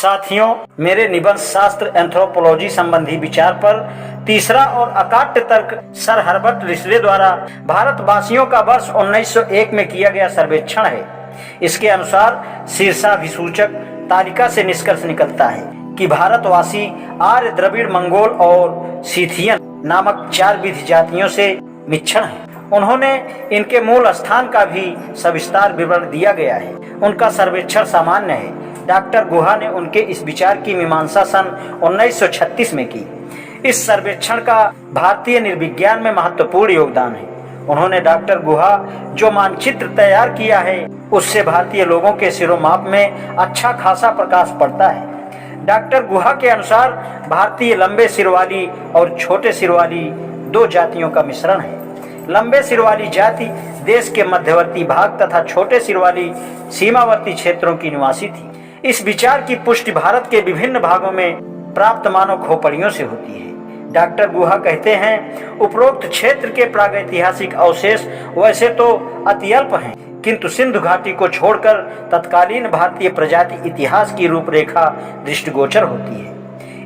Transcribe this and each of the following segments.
साथियों, मेरे निबंध शास्त्र एंथ्रोपोलॉजी संबंधी विचार पर तीसरा और अकाट्य तर्क सर हर्बर्ट रिसले द्वारा भारतवासियों का वर्ष 1901 में किया गया सर्वेक्षण है। इसके अनुसार शीर्षाभिसूचक तालिका से निष्कर्ष निकलता है कि भारतवासी आर्य, द्रविड़, मंगोल और सीथियन नामक 4 विधि जातियों से मिश्रण है। उन्होंने इनके मूल स्थान का भी सविस्तार विवरण दिया गया है। उनका सर्वेक्षण सामान्य है। डॉक्टर गुहा ने उनके इस विचार की मीमांसा सन 1936 में की। इस सर्वेक्षण का भारतीय निर्विज्ञान में महत्वपूर्ण योगदान है। उन्होंने डॉक्टर गुहा जो मानचित्र तैयार किया है उससे भारतीय लोगों के सिरोमाप में अच्छा खासा प्रकाश पड़ता है। डॉक्टर गुहा के अनुसार भारतीय लंबे सिर वाली और छोटे सिर वाली 2 जातियों का मिश्रण है। लंबे सिर वाली जाति देश के मध्यवर्ती भाग तथा छोटे सिर वाली सीमावर्ती क्षेत्रों की निवासी थी। इस विचार की पुष्टि भारत के विभिन्न भागों में प्राप्त मानव खोपड़ियों से होती है। डॉक्टर गुहा कहते हैं, उपरोक्त क्षेत्र के प्रागैतिहासिक अवशेष वैसे तो अति अल्प हैं, किंतु सिंधु घाटी को छोड़कर तत्कालीन भारतीय प्रजाति इतिहास की रूपरेखा दृष्टिगोचर होती है।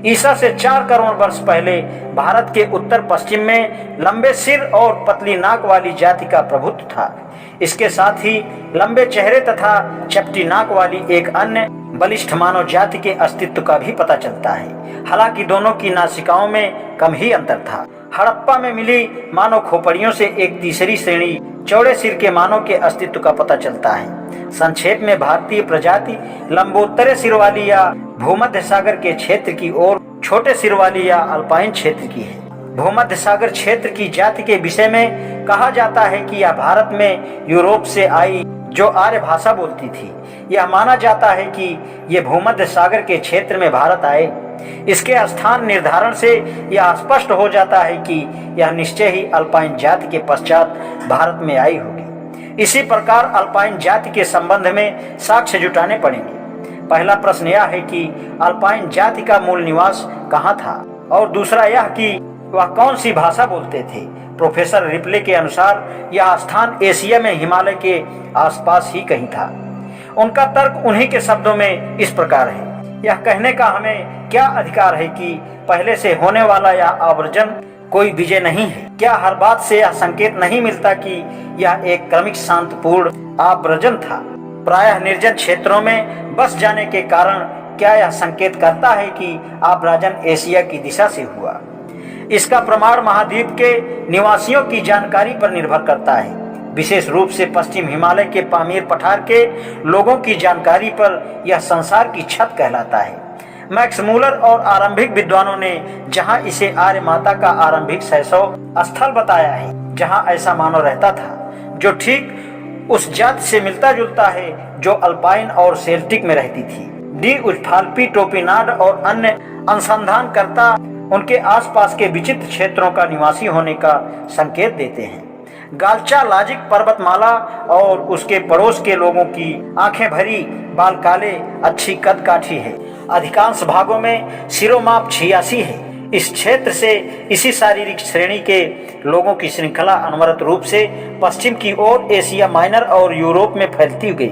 ईसा से 4 करोड़ वर्ष पहले भारत के उत्तर पश्चिम में लंबे सिर और पतली नाक वाली जाति का प्रभुत्व था। इसके साथ ही लंबे चेहरे तथा चपटी नाक वाली एक अन्य बलिष्ठ मानव जाति के अस्तित्व का भी पता चलता है। हालांकि दोनों की नासिकाओं में कम ही अंतर था। हड़प्पा में मिली मानव खोपड़ियों से एक तीसरी श्रेणी चौड़े सिर के मानव के अस्तित्व का पता चलता है। संक्षेप में भारतीय प्रजाति लंबोत्तरे सिर वाली या भूमध्य सागर के क्षेत्र की और छोटे सिर वाली या अल्पाइन क्षेत्र की है। भूमध्य सागर क्षेत्र की जाति के विषय में कहा जाता है कि यह भारत में यूरोप से आई जो आर्य भाषा बोलती थी। यह माना जाता है कि ये भूमध्य सागर के क्षेत्र में भारत आए। इसके स्थान निर्धारण से यह स्पष्ट हो जाता है कि यह निश्चय ही अल्पाइन जाति के पश्चात भारत में आई होगी। इसी प्रकार अल्पाइन जाति के संबंध में साक्ष्य जुटाने पड़ेंगे। पहला प्रश्न यह है कि अल्पाइन जाति का मूल निवास कहाँ था, और दूसरा यह कि वह कौन सी भाषा बोलते थे। प्रोफेसर रिप्ले के अनुसार यह स्थान एशिया में हिमालय के आसपास ही कहीं था। उनका तर्क उन्हीं के शब्दों में इस प्रकार है, यह कहने का हमें क्या अधिकार है कि पहले से होने वाला यह आवर्जन कोई विजय नहीं है। क्या हर बात से यह संकेत नहीं मिलता कि यह एक क्रमिक शांतिपूर्ण आवर्जन था। प्रायः निर्जन क्षेत्रों में बस जाने के कारण क्या यह संकेत करता है कि आव्राजन एशिया की दिशा से हुआ। इसका प्रमाण महाद्वीप के निवासियों की जानकारी पर निर्भर करता है, विशेष रूप से पश्चिम हिमालय के पामीर पठार के लोगों की जानकारी पर यह संसार की छत कहलाता है। मैक्स मूलर और आरंभिक विद्वानों ने जहां इसे आर्य माता का आरंभिक शैशव स्थल बताया है, जहां ऐसा मानव रहता था जो ठीक उस जाति से मिलता जुलता है जो अल्पाइन और सेल्टिक में रहती थी। डी उच्फाल्पी, टोपिनाड और अन्य अनुसंधानकर्ता उनके आसपास के विचित्र क्षेत्रों का निवासी होने का संकेत देते हैं। गाल्चा लाजिक पर्वतमाला और उसके पड़ोस के लोगों की आंखें भरी, बाल काले, अच्छी कद काठी है। अधिकांश भागों में सिरोमाप 86 है। इस क्षेत्र से इसी शारीरिक श्रेणी के लोगों की श्रृंखला अनवरत रूप से पश्चिम की ओर एशिया माइनर और यूरोप में फैलती गई।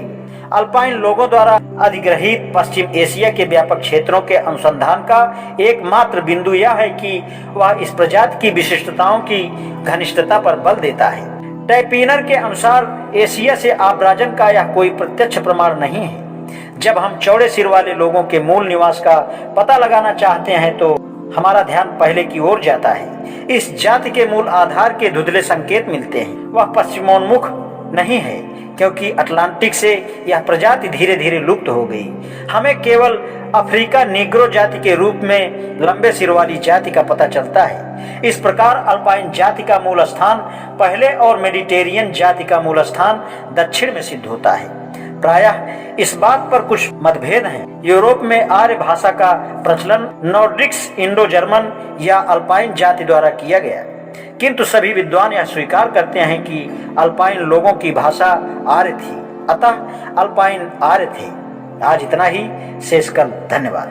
अल्पाइन लोगों द्वारा अधिग्रहित पश्चिम एशिया के व्यापक क्षेत्रों के अनुसंधान का एकमात्र बिंदु यह है कि वह इस प्रजाति की विशिष्टताओं की घनिष्ठता पर बल देता है। टैपीनर के अनुसार एशिया से आव्राजन का यह कोई प्रत्यक्ष प्रमाण नहीं है। जब हम चौड़े सिर वाले लोगों के मूल निवास का पता लगाना चाहते हैं तो हमारा ध्यान पहले की ओर जाता है। इस जाति के मूल आधार के धुंधले संकेत मिलते हैं। वह पश्चिमोन्मुख नहीं है, क्योंकि अटलांटिक से यह प्रजाति धीरे धीरे लुप्त हो गई। हमें केवल अफ्रीका नीग्रो जाति के रूप में लंबे सिर वाली जाति का पता चलता है। इस प्रकार अल्पाइन जाति का मूल स्थान पहले और मेडिटेरियन जाति का मूल स्थान दक्षिण में सिद्ध होता है। प्रायः इस बात पर कुछ मतभेद हैं। यूरोप में आर्य भाषा का प्रचलन नॉर्डिक्स, इंडो जर्मन या अल्पाइन जाति द्वारा किया गया, किंतु सभी विद्वान यह स्वीकार करते हैं कि अल्पाइन लोगों की भाषा आर्य थी, अतः अल्पाइन आर्य थे। आज इतना ही, शेष कल। धन्यवाद।